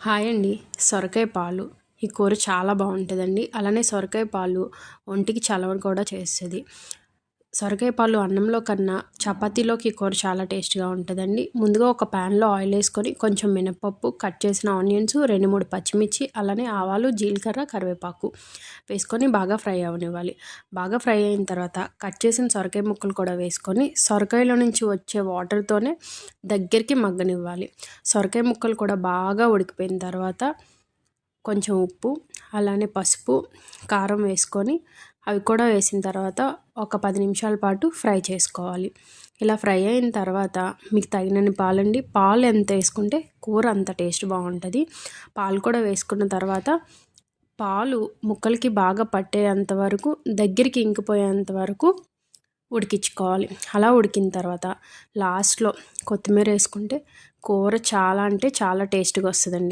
Hi అండి. సొరకాయ పాలు ఈ కూర చాలా బాగుంటుందండి. అలానే సొరకాయ పాలు ఒంటికి చలవ కూడా చేస్తుంది. సొరకాయ పాలు అన్నంలో కన్నా చపాతీలోకి ఈ కూర చాలా టేస్ట్గా ఉంటుందండి. ముందుగా ఒక ప్యాన్లో ఆయిల్ వేసుకొని కొంచెం మినపప్పు, కట్ చేసిన ఆనియన్స్, 2-3 పచ్చిమిర్చి, అలానే ఆవాలు, జీలకర్ర, కరివేపాకు వేసుకొని బాగా ఫ్రై అవనివ్వాలి. బాగా ఫ్రై అయిన తర్వాత కట్ చేసిన సొరకాయ ముక్కలు కూడా వేసుకొని సొరకాయలో నుంచి వచ్చే వాటర్తోనే దగ్గరికి మగ్గనివ్వాలి. సొరకాయ ముక్కలు కూడా బాగా ఉడికిపోయిన తర్వాత కొంచెం ఉప్పు, అలానే పసుపు, కారం వేసుకొని అవి కూడా వేసిన తర్వాత ఒక 10 నిమిషాల పాటు ఫ్రై చేసుకోవాలి. ఇలా ఫ్రై అయిన తర్వాత మీకు తగినన్ని పాలండి. పాలు ఎంత వేసుకుంటే కూర అంత టేస్ట్ బాగుంటుంది. పాలు కూడా వేసుకున్న తర్వాత పాలు ముక్కలకి బాగా పట్టేంత వరకు, దగ్గరికి ఇంకిపోయేంత వరకు ఉడికించుకోవాలి. అలా ఉడికిన తర్వాత లాస్ట్లో కొత్తిమీర వేసుకుంటే కూర చాలా అంటే చాలా టేస్ట్గా వస్తుందండి.